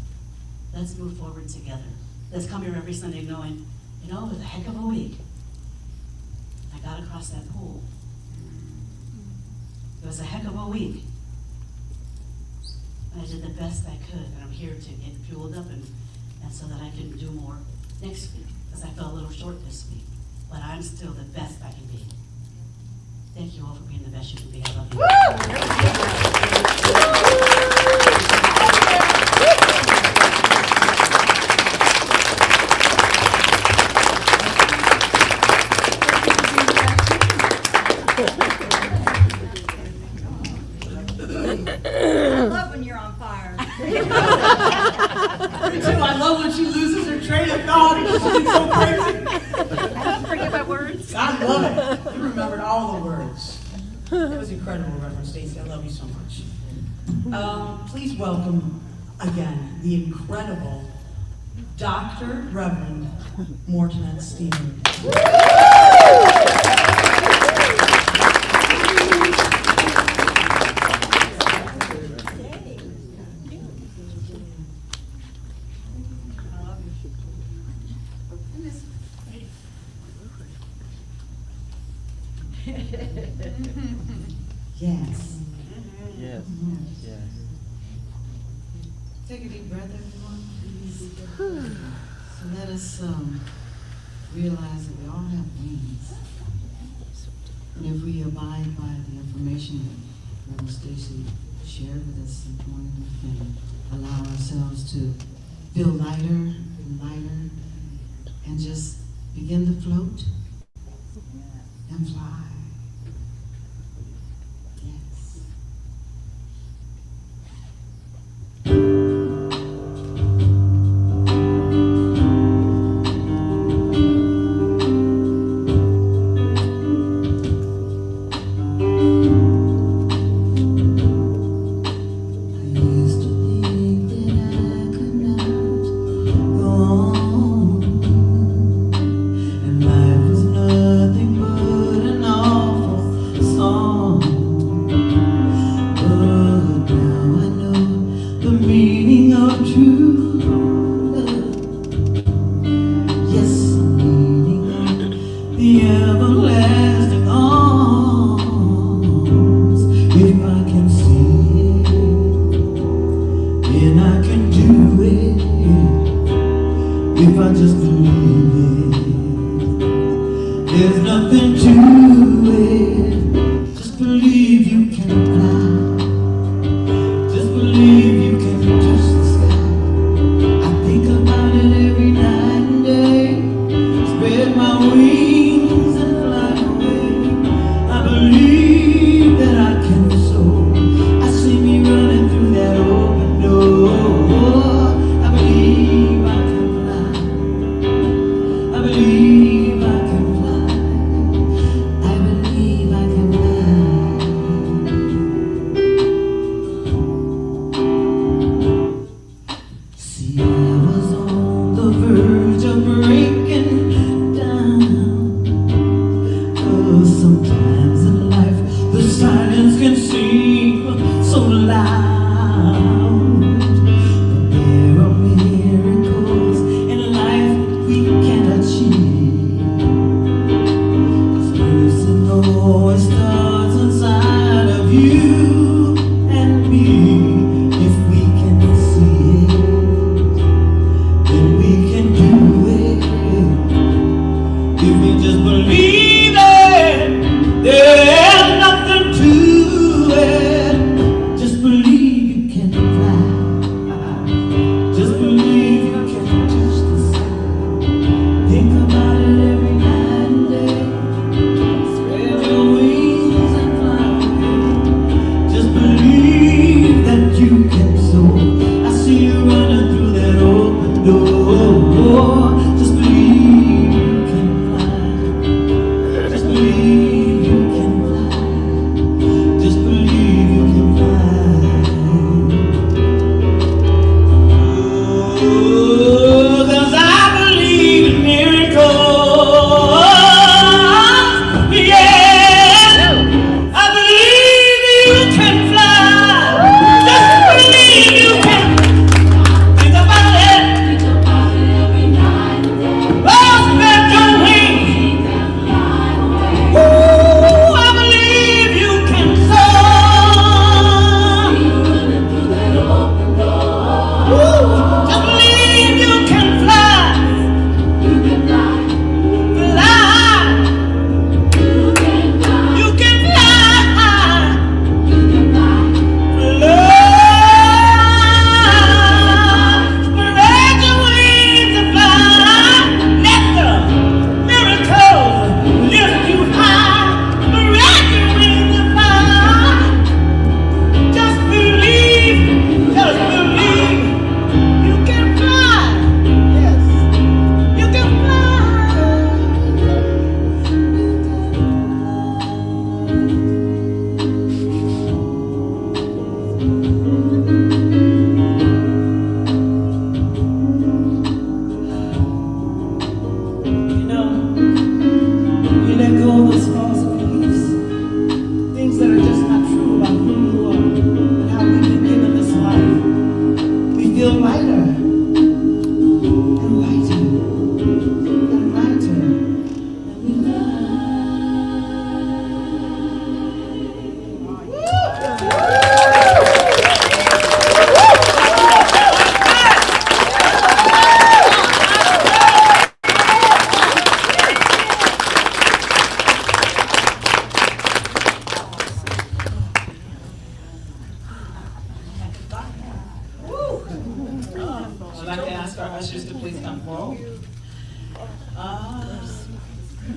let's move forward together. Let's come here every Sunday knowing, you know, it was a heck of a week. I got across that pool. It was a heck of a week. And I did the best I could, and I'm here to get fueled up and so that I can do more next week, because I fell a little short this week. But I'm still the best I can be. Thank you all for being the best you can be. I love I love when you're on fire. Me too. I love when she loses her train of thought and she's so crazy. Forget my words. I love it. You remembered all the words. It was incredible, Reverend Stacy. I love you so much. Please welcome again the incredible Dr. Reverend Morton Stevens. Yes. Yes. Yes. Take a deep breath, everyone, please. So let us realize that we all have wings. And if we abide by the information that Reverend Stacy shared with us this morning, we can allow ourselves to feel lighter and lighter and just begin to float and fly. Yes.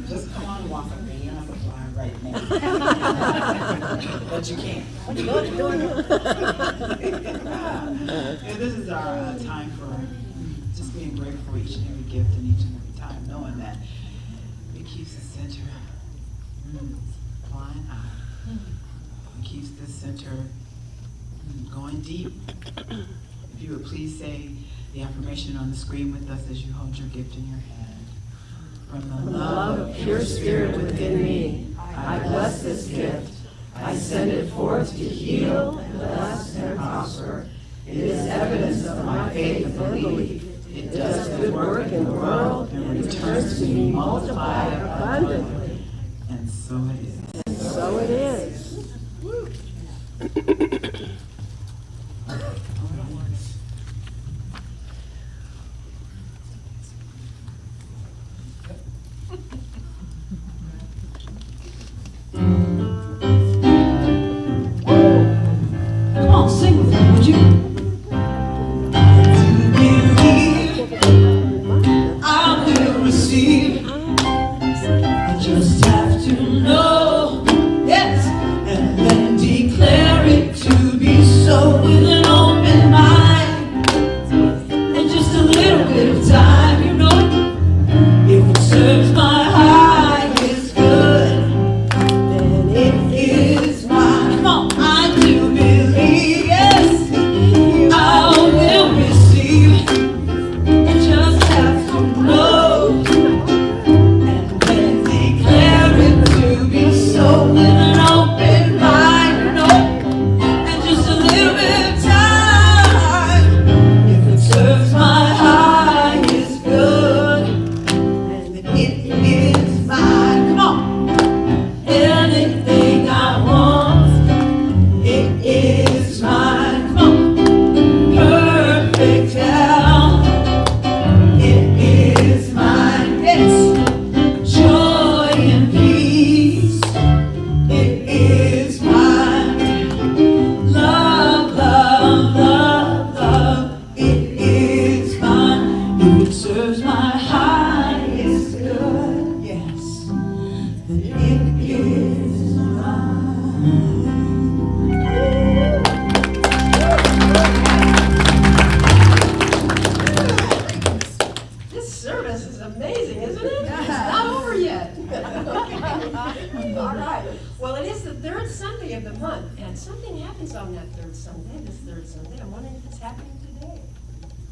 Just come on, walk with me. You don't have to fly right now. But you can. And this is our time for just being grateful for each and every gift and each and every time, knowing that it keeps the center flying out. It keeps the center going deep. If you would please say the affirmation on the screen with us as you hold your gift in your hand. From the love of pure spirit within me, I bless this gift. I send it forth to heal, bless, and prosper. It is evidence of my faith and belief. It does good work in the world and returns to me multiplied abundantly. And so it is. And so it is. Come on, sing with me, would you? I will receive. I just have to know, yes, and then declare it to be so with an open mind. And just a little bit of time, you know, if it serves my highest good, then it is mine. Come on, I do believe, yes, I will receive. I just have to know, and then declare it to be so with an open mind, you know, and just a little bit of time. If it serves my highest good, and it is mine. Come on. Anything I want, it is mine. Come on. Perfect health, it is mine. Yes. Joy and peace, it is mine. Love, love, love, love, it is mine. If it serves my highest good, yes, then it is This service is amazing, isn't it? It's not over yet. All right. Well, it is the third Sunday of the month, and something happens on that third Sunday, this third Sunday. I'm wondering if it's happening today.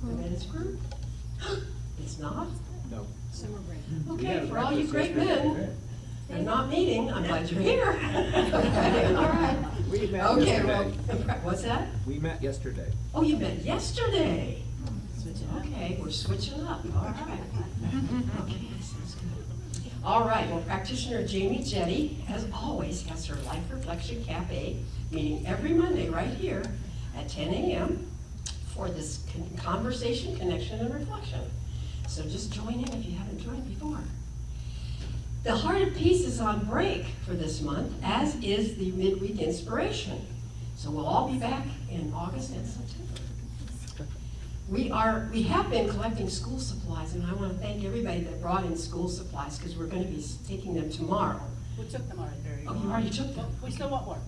The men's group? It's not? No. Okay, for all you great men, they're not meeting. I'm glad you're here. Okay, all right. Okay, well, what's that? We met yesterday. Oh, you met yesterday. Okay, we're switching up. All right. Okay, sounds good. All right, well, practitioner Jamie Jetty, as always, has her Life Reflection Cafe meeting every Monday right here at 10 a.m. for this conversation, connection, and reflection. So just join in if you haven't joined before. The Heart of Peace is on break for this month, as is the Midweek Inspiration. So we'll all be back in August and September. We have been collecting school supplies, and I want to thank everybody that brought in school supplies, because we're going to be taking them tomorrow. We took them already. Oh, you already took them? We still want more.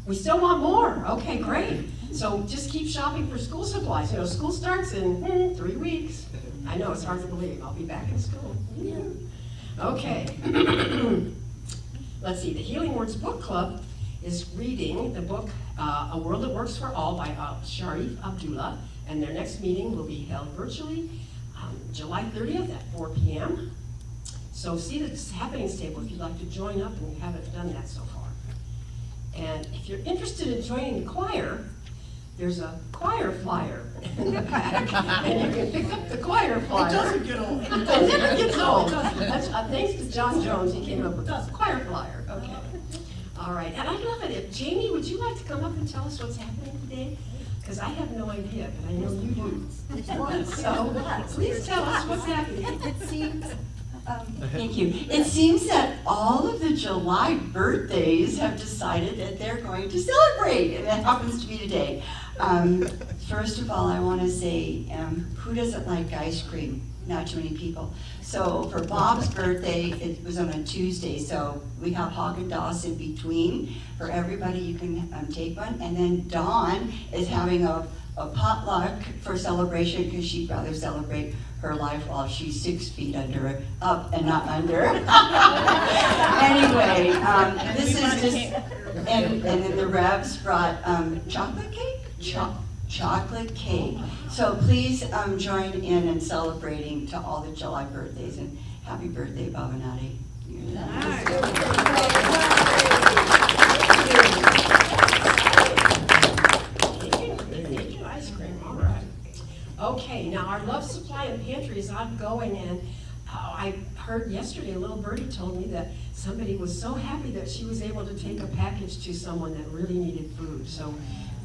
We still want more. Okay, great. So just keep shopping for school supplies. You know, school starts in 3 weeks. I know, it's hard to believe. I'll be back in school. Yeah. Okay. Let's see. The Healing Words Book Club is reading the book A World That Works for All by Sharif Abdullah, and their next meeting will be held virtually July 30th at 4 p.m. So see the happenings table if you'd like to join up and you haven't done that so far. And if you're interested in joining the choir, there's a choir flyer in the back, and you can pick up the choir flyer. It doesn't get old. It never gets old. That's, thanks to John Jones, he came up with the choir flyer. Okay. All right, and I love it. If Jamie, would you like to come up and tell us what's happening today? Because I have no idea, but I know you do. So please tell us what's happening. It seems, thank you. It seems that all of the July birthdays have decided that they're going to celebrate, and that happens to be today. First of all, I want to say, who doesn't like ice cream? not too many people. So for Bob's birthday, it was on a Tuesday, so we have Haagen-Dazs in between. For everybody, you can take one. And then Dawn is having a potluck for celebration because she'd rather celebrate her life while she's 6 feet up and not under. Anyway, this is just, and then the Revs brought chocolate cake? Chocolate cake. So please join in and celebrating to all the July birthdays, and happy birthday, Bob and Addie. Ice cream, all right. Okay, now our love supply and pantry is ongoing, and I heard yesterday a little birdie told me that somebody was so happy that she was able to take a package to someone that really needed food. So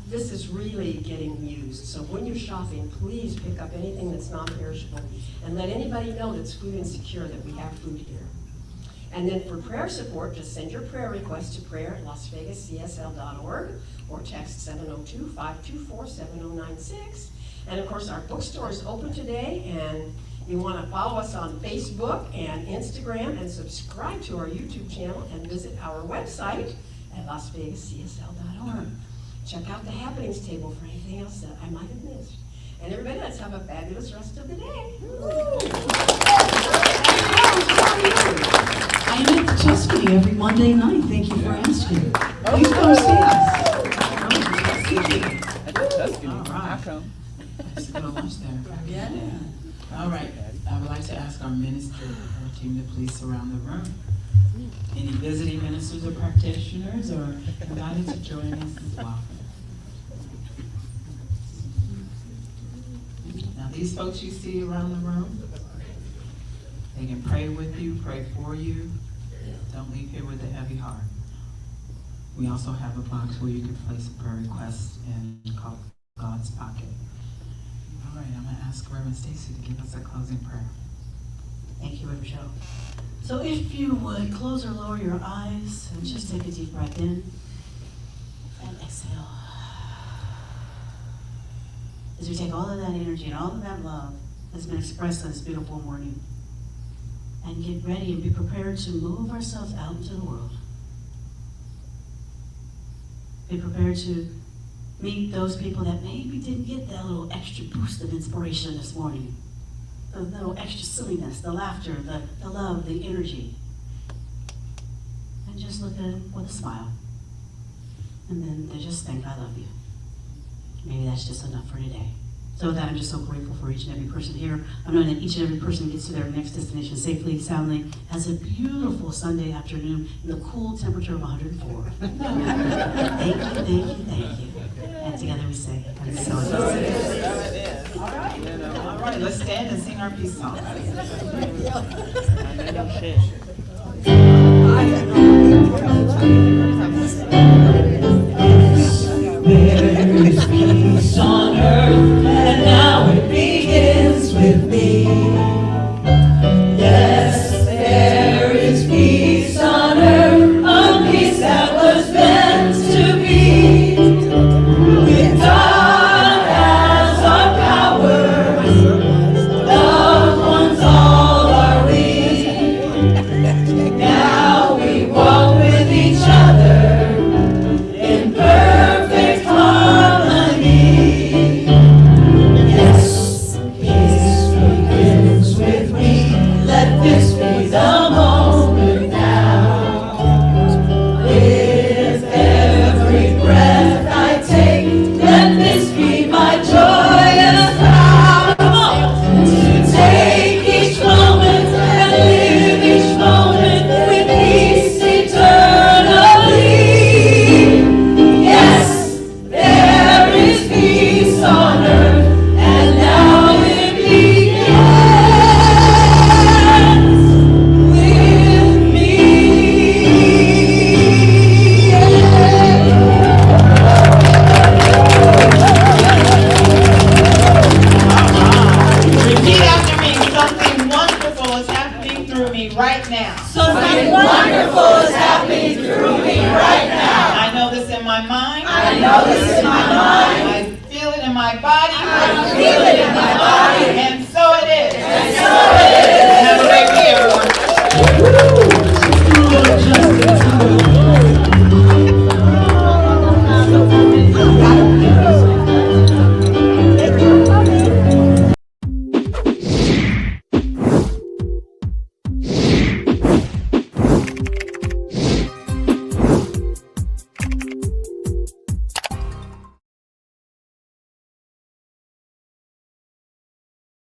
this is really getting used. So when you're shopping, please pick up anything that's non-perishable and let anybody know that's food insecure that we have food here. And then for prayer support, just send your prayer request to prayer@LVCSL.org or text 702-524-7096. And of course, our bookstore is open today, and you want to follow us on Facebook and Instagram and subscribe to our YouTube channel and visit our website at LasVegasCSL.org. Check out the happenings table for anything else that I might have missed. And everybody, let's have a fabulous rest of the day. I am at the Tuscany every Monday night. Thank you for asking. Please come see us. All right. I come. Let's go to lunch there. Yeah. All right. I would like to ask our minister, our team, to please surround the room. Any visiting ministers or practitioners are invited to join us as well. Now, these folks you see around the room, they can pray with you, pray for you. Don't leave here with a heavy heart. We also have a box where you can place a prayer request and call God's pocket. All right, I'm going to ask Reverend Stacy to give us a closing prayer. Thank you, Reverend Cheryl. So if you would close or lower your eyes and just take a deep breath in and exhale. As we take all of that energy and all of that love that's been expressed on this beautiful morning, and get ready and be prepared to move ourselves out into the world. Be prepared to meet those people that maybe didn't get that little extra boost of inspiration this morning. The little extra silliness, the laughter, the love, the energy. And just look at them with a smile. And then they just think, I love you. Maybe that's just enough for today. So with that, I'm just so grateful for each and every person here. I'm knowing that each and every person gets to their next destination safely, soundly, has a beautiful Sunday afternoon in the cool temperature of 104. Thank you, thank you, thank you. And together we say, and so it is. All right, let's stand and sing our peace song. There is peace on earth, and now it begins with me. Yes, there is peace on earth, a peace that was meant to be. With God as our power, loved ones all are we. Now we walk with each other in perfect harmony. Yes, peace begins with me. Let this be the moment now. With every breath I take, let this be my joyous vow. Come on. To take each moment and live each moment with peace eternally. Yes, there is peace on earth, and now it begins with me. Repeat after me. Something wonderful is happening through me right now. Something wonderful is happening through me right now. I know this in my mind. I know this in my mind. I feel it in my body. I feel it in my body. And so it is. And so it is.